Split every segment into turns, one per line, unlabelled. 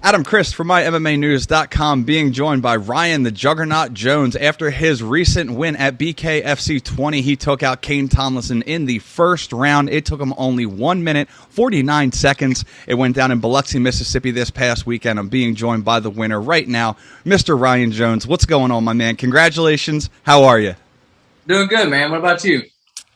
Adam Christ from MyMMAnews.com being joined by Ryan the Juggernaut Jones. After his recent win at BKFC 20, he took out Kaine Tomlinson in the first round. It took him only 1 minute, 49 seconds. It went down in Biloxi, Mississippi this past weekend. I'm being joined by the winner right now, Mr. Ryan Jones. What's going on, my man? Congratulations. How are you?
Doing good, man. What about you?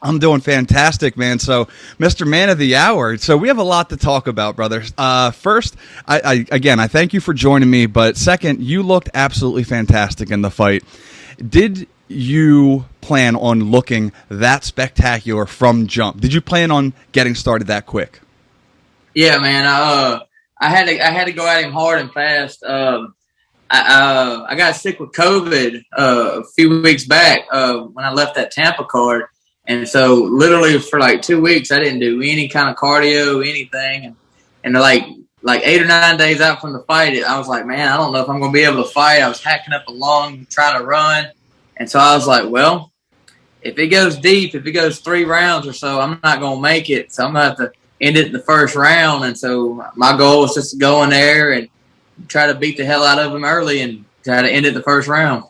I'm doing fantastic, man. So, Mr. Man of the Hour. So we have a lot to talk about, brother. First, I thank you for joining me. But second, you looked absolutely fantastic in the fight. Did you plan on looking that spectacular from jump? Did you plan on getting started that quick?
Yeah, man. I had to go at him hard and fast. I got sick with COVID a few weeks back when I left that Tampa card. And so literally for like 2 weeks, I didn't do any kind of cardio, anything. And like 8 or 9 days out from the fight, I was like, man, I don't know if I'm going to be able to fight. I was hacking up a lung, trying to run. And so I was like, well, if it goes deep, if it goes 3 rounds or so, I'm not going to make it. So I'm going to have to end it in the first round. And so my goal was just to go in there and try to beat the hell out of him early and try to end it the first round.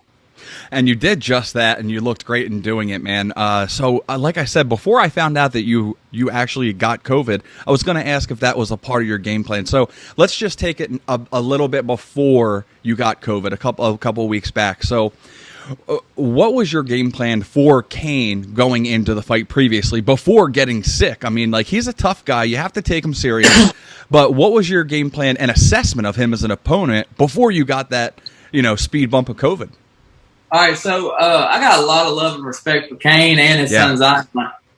And you did just that, and you looked great in doing it, man. So, like I said, before I found out that you actually got COVID, I was going to ask if that was a part of your game plan. So let's just take it a little bit before you got COVID, a couple weeks back. So what was your game plan for Kaine going into the fight previously, before getting sick? I mean, like, he's a tough guy. You have to take him serious. But what was your game plan and assessment of him as an opponent before you got that, speed bump of COVID?
All right, so I got a lot of love and respect for Kaine and his son Zion.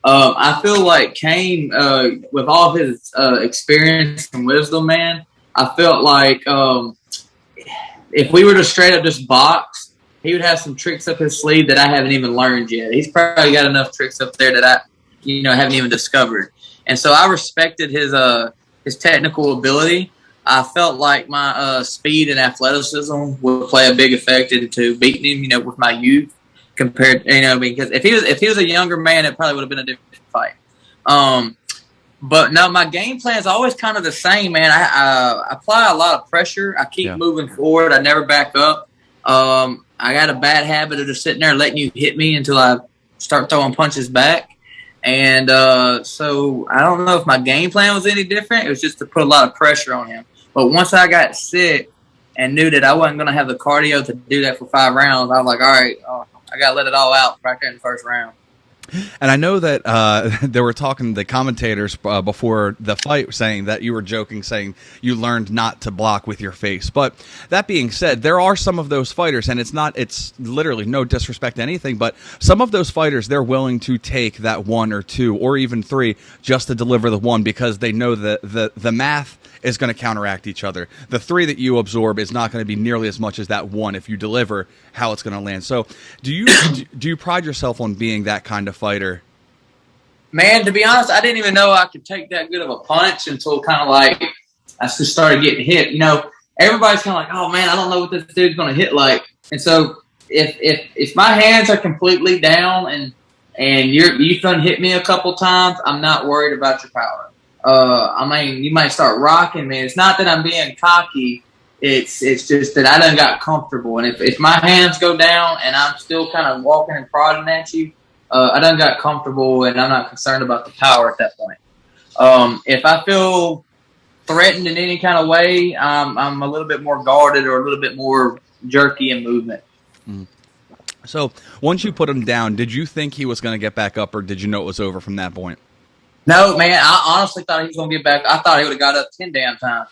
I feel like Kaine, with all of his experience and wisdom, man, I felt like if we were to straight up just box, he would have some tricks up his sleeve that I haven't even learned yet. He's probably got enough tricks up there that I, haven't even discovered. And so I respected his technical ability. I felt like my speed and athleticism would play a big effect into beating him, with my youth compared, because if he was a younger man, it probably would have been a different fight. But no, my game plan is always kind of the same, man. I apply a lot of pressure. I keep moving forward. I never back up. I got a bad habit of just sitting there and letting you hit me until I start throwing punches back. And so I don't know if my game plan was any different. It was just to put a lot of pressure on him. But once I got sick and knew that I wasn't going to have the cardio to do that for 5 rounds, I was like, all right, I got to let it all out right there in the first round.
And I know that they were talking to the commentators before the fight, saying that you were joking, saying you learned not to block with your face. But that being said, there are some of those fighters, and it's literally no disrespect to anything, but some of those fighters, they're willing to take that 1 or 2 or even 3 just to deliver the 1, because they know that the math is going to counteract each other. The 3 that you absorb is not going to be nearly as much as that 1 if you deliver how it's going to land. So do you pride yourself on being that kind of fighter?
Man, to be honest, I didn't even know I could take that good of a punch until kind of like I just started getting hit. Everybody's kind of like, oh man, I don't know what this dude's going to hit like. And so if my hands are completely down and you've done hit me a couple times, I'm not worried about your power. You might start rocking me. It's not that I'm being cocky. It's just that I done got comfortable. And if my hands go down and I'm still kind of walking and prodding at you, I done got comfortable and I'm not concerned about the power at that point. If I feel threatened in any kind of way, I'm a little bit more guarded or a little bit more jerky in movement.
Mm. So once you put him down, did you think he was going to get back up, or did you know it was over from that point?
No, man, I honestly thought he was going to get back. I thought he would have got up 10 damn times.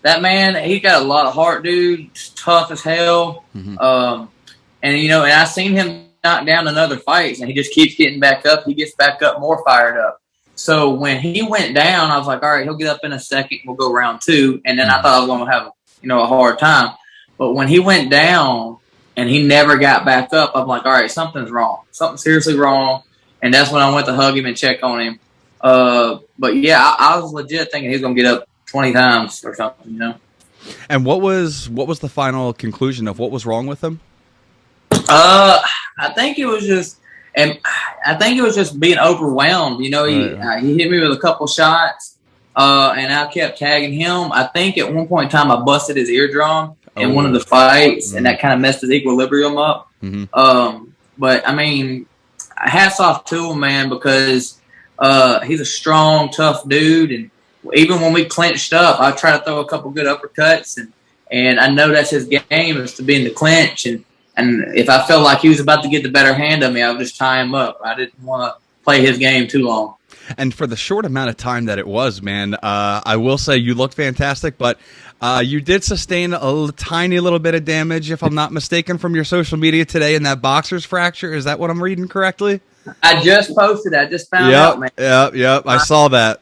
That man, he got a lot of heart, dude. He's tough as hell. Mm-hmm. And I seen him knock down in other fights, and he just keeps getting back up. He gets back up more fired up. So when he went down, I was like, all right, he'll get up in a second. We'll go round 2. And then I thought I was going to have, a hard time. But when he went down and he never got back up, I'm like, all right, something's wrong. Something's seriously wrong. And that's when I went to hug him and check on him. But yeah, I was legit thinking he was going to get up 20 times or something,
And what was the final conclusion of what was wrong with him?
I think it was just being overwhelmed. He hit me with a couple shots, and I kept tagging him. I think at one point in time I busted his eardrum in one of the fights, and that kind of messed his equilibrium up. But I mean, hats off to him, man, because he's a strong, tough dude, and even when we clinched up, I try to throw a couple good uppercuts, and I know that's his game, is to be in the clinch, and if I felt like he was about to get the better hand of me, I would just tie him up. I didn't want to play his game too long.
And for the short amount of time that it was, man, I will say you looked fantastic, but you did sustain a tiny little bit of damage, if I'm not mistaken, from your social media today in that boxer's fracture. Is that what I'm reading correctly?
I just posted it. I just found out, man.
Yep. I saw that.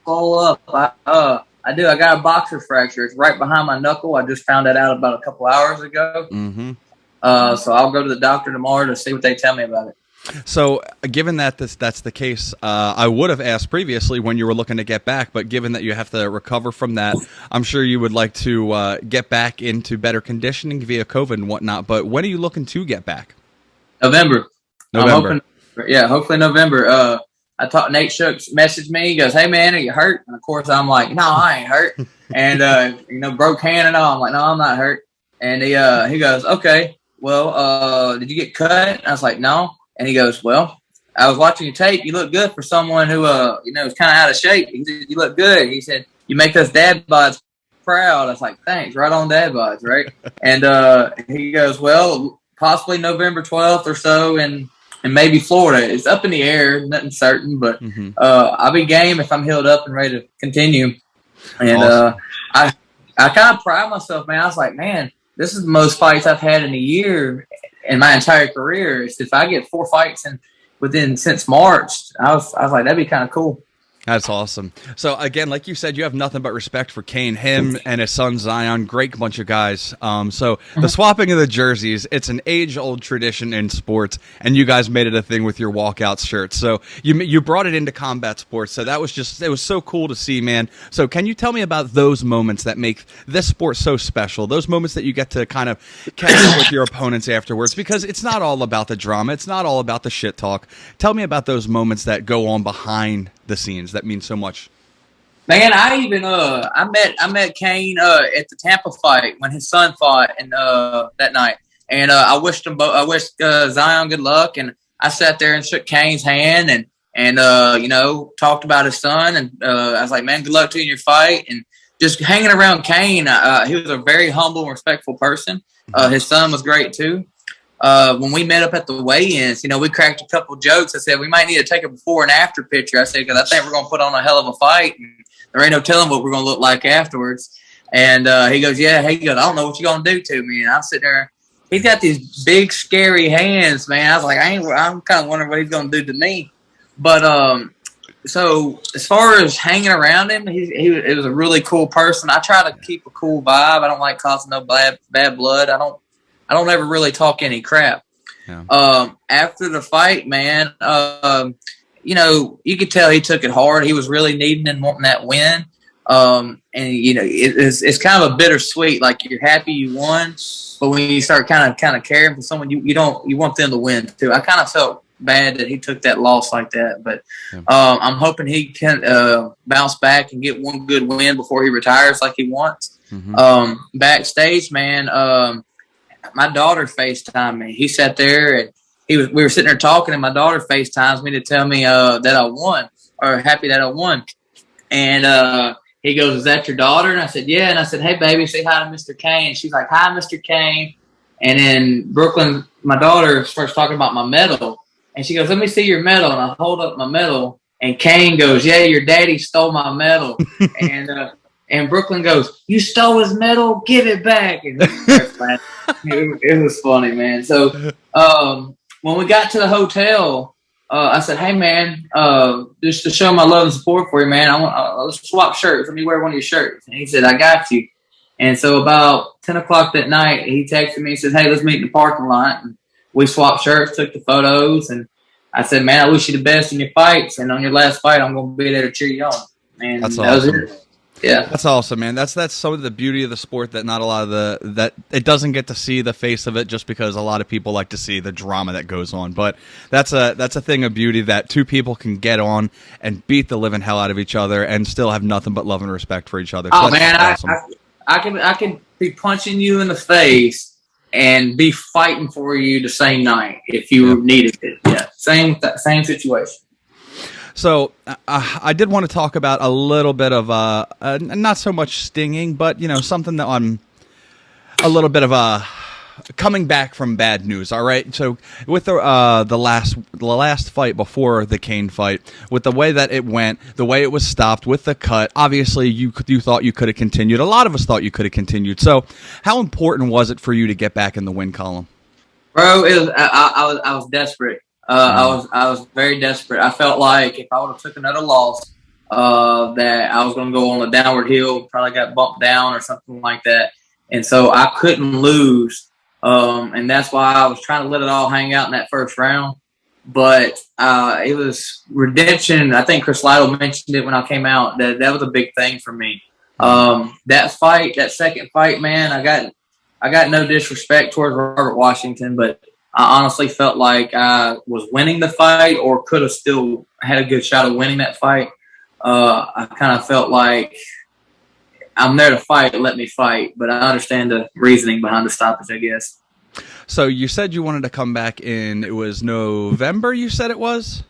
Full up. I do. I got a boxer's fracture. It's right behind my knuckle. I just found that out about a couple hours ago. So I'll go to the doctor tomorrow to see what they tell me about it.
So, given that that's the case, I would have asked previously when you were looking to get back, but given that you have to recover from that, I'm sure you would like to get back into better conditioning via COVID and whatnot. But when are you looking to get back?
November. Hopefully November. Nate Shook messaged me. He goes, "Hey man, are you hurt?" And of course I'm like, "No, I ain't hurt." And broke hand and all. I'm like, "No, I'm not hurt." And he goes, "Okay, well, did you get cut?" And I was like, "No." And he goes, "Well, I was watching your tape. You look good for someone who, is kind of out of shape." He said, "You look good." He said, "You make us dad bods proud." I was like, "Thanks, right on dad bods, right?" And he goes, "Well, possibly November 12th or so, and maybe Florida. It's up in the air, nothing certain, but I'll be game if I'm healed up and ready to continue." And awesome. I kind of pride myself, man. I was like, man, this is the most fights I've had in a year in my entire career. If I get 4 fights since March, I was like, that'd be kind of cool.
That's awesome. So again, like you said, you have nothing but respect for Kaine. Him and his son Zion, great bunch of guys. So the swapping of the jerseys, it's an age-old tradition in sports, and you guys made it a thing with your walkout shirts. So you brought it into combat sports. So that was it was so cool to see, man. So can you tell me about those moments that make this sport so special? Those moments that you get to kind of catch up with your opponents afterwards, because it's not all about the drama. It's not all about the shit talk. Tell me about those moments that go on behind the scenes that mean so much.
Man, I met Kaine at the Tampa fight when his son fought that night, and I wished Zion good luck, and I sat there and shook Kaine's hand and talked about his son, and I was like, man, good luck to you in your fight, and just hanging around Kaine. He was a very humble and respectful person. His son was great too. When we met up at the weigh-ins, we cracked a couple jokes. I said, we might need to take a before and after picture. I said, because I think we're going to put on a hell of a fight. And there ain't no telling what we're going to look like afterwards. And he goes, yeah. He goes, I don't know what you're going to do to me. And I'm sitting there. He's got these big, scary hands, man. I was like, I'm kind of wondering what he's going to do to me. But so as far as hanging around him, he was a really cool person. I try to keep a cool vibe. I don't like causing no bad blood. I don't ever really talk any crap. Yeah. After the fight, man, you could tell he took it hard. He was really needing and wanting that win. It's kind of a bittersweet. Like, you're happy you won, but when you start kind of caring for someone, you want them to win too. I kind of felt bad that he took that loss like that, but I'm hoping he can bounce back and get one good win before he retires like he wants. Backstage, man. My daughter FaceTimed me. He sat there and we were sitting there talking, and my daughter FaceTimes me to tell me that I won, or happy that I won. And he goes, "Is that your daughter?" And I said, "Yeah." And I said, "Hey, baby, say hi to Mr. Kaine." She's like, "Hi, Mr. Kaine." And then Brooklyn, my daughter, starts talking about my medal, and she goes, "Let me see your medal." And I hold up my medal, and Kaine goes, "Yeah, your daddy stole my medal." And Brooklyn goes, "You stole his medal? Give it back." And it was funny, man. So when we got to the hotel, I said, "Hey, man, just to show my love and support for you, man, let's swap shirts. Let me wear one of your shirts." And he said, "I got you." And so about 10 o'clock that night, he texted me and said, "Hey, let's meet in the parking lot." And we swapped shirts, took the photos, and I said, "Man, I wish you the best in your fights. And on your last fight, I'm going to be there to cheer you on." And
that's
that
awesome.
was it. Yeah,
that's awesome, man. That's some of the beauty of the sport, that not a lot of that it doesn't get to see the face of it, just because a lot of people like to see the drama that goes on. But that's a thing of beauty, that two people can get on and beat the living hell out of each other and still have nothing but love and respect for each other. So
oh man,
awesome.
I can be punching you in the face and be fighting for you the same night if you needed it. Yeah, same situation.
So I did want to talk about a little bit of not so much stinging, but something that I'm a little bit of coming back from bad news. All right, so with the last fight before the Kaine fight, with the way that it went, the way it was stopped with the cut, obviously you thought you could have continued. A lot of us thought you could have continued. So how important was it for you to get back in the win column?
Bro, I was desperate. I was very desperate. I felt like if I would have took another loss, that I was going to go on a downward hill, probably got bumped down or something like that. And so I couldn't lose. And that's why I was trying to let it all hang out in that first round. But it was redemption. I think Chris Lytle mentioned it when I came out. That was a big thing for me. That second fight, man, I got no disrespect towards Robert Washington, but I honestly felt like I was winning the fight, or could have still had a good shot of winning that fight. I kind of felt like I'm there to fight, let me fight. But I understand the reasoning behind the stoppage, I guess.
So you said you wanted to come back in, it was November, you said it was?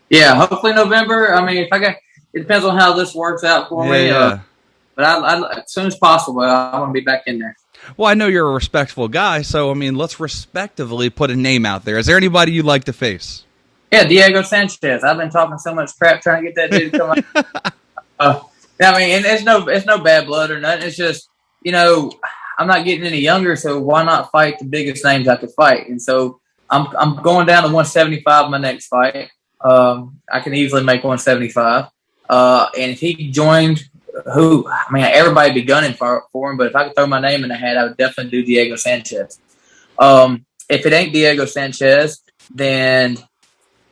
Yeah, hopefully November. I mean, it depends on how this works out for me. But I, as soon as possible, I want to be back in there.
Well, I know you're a respectful guy, so, I mean, let's respectively put a name out there. Is there anybody you'd like to face?
Yeah, Diego Sanchez. I've been talking so much crap trying to get that dude to come out. I mean, and it's no bad blood or nothing. It's just, I'm not getting any younger, so why not fight the biggest names I could fight? And so I'm going down to 175 my next fight. I can easily make 175. And if he joined – everybody be gunning for him, but if I could throw my name in the hat, I would definitely do Diego Sanchez. If it ain't Diego Sanchez, then,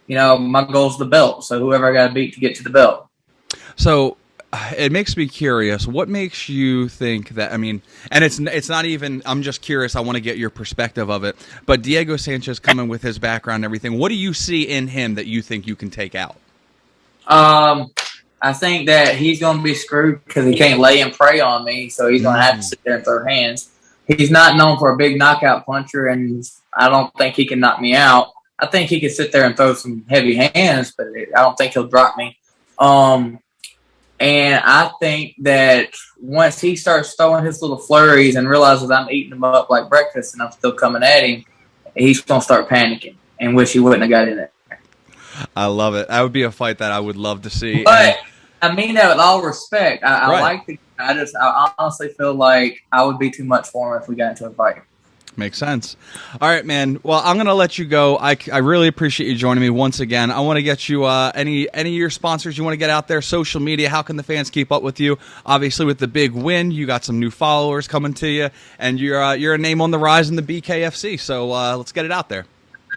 my goal's the belt. So whoever I got to beat to get to the belt.
So it makes me curious. What makes you think that, and it's not even, I'm just curious. I want to get your perspective of it. But Diego Sanchez coming with his background and everything, what do you see in him that you think you can take out?
I think that he's going to be screwed because he can't lay and pray on me, so he's going to have to sit there and throw hands. He's not known for a big knockout puncher, and I don't think he can knock me out. I think he can sit there and throw some heavy hands, but I don't think he'll drop me. And I think that once he starts throwing his little flurries and realizes I'm eating him up like breakfast and I'm still coming at him, he's going to start panicking and wish he wouldn't have got in there.
I love it. That would be a fight that I would love to see.
But I mean that with all respect. I like the. I honestly feel like I would be too much for him if we got into a fight.
Makes sense. All right, man. Well, I'm going to let you go. I really appreciate you joining me once again. I want to get you any of your sponsors you want to get out there, social media. How can the fans keep up with you? Obviously, with the big win, you got some new followers coming to you, and you're a name on the rise in the BKFC. So let's get it out there.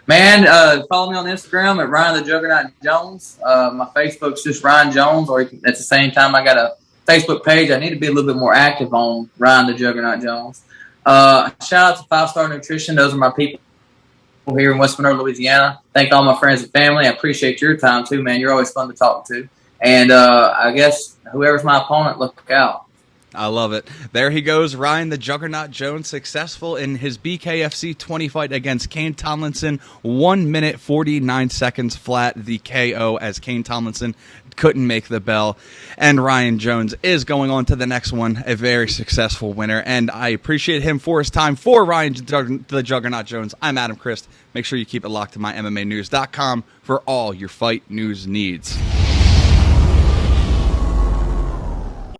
Man, follow me on Instagram at Ryan the Juggernaut Jones. My Facebook's just Ryan Jones, or at the same time, I got a Facebook page. I need to be a little bit more active on Ryan the Juggernaut Jones. Shout out to 5 Star Nutrition. Those are my people here in West Monroe, Louisiana. Thank all my friends and family. I appreciate your time too, man. You're always fun to talk to. And I guess whoever's my opponent, look out.
I love it. There he goes, Ryan the Juggernaut Jones, successful in his BKFC 20 fight against Kaine Tomlinson. 1 minute, 49 seconds flat, the KO, as Kaine Tomlinson couldn't make the bell. And Ryan Jones is going on to the next one, a very successful winner. And I appreciate him for his time. For Ryan the Juggernaut Jones, I'm Adam Christ. Make sure you keep it locked to my MMAnews.com for all your fight news needs.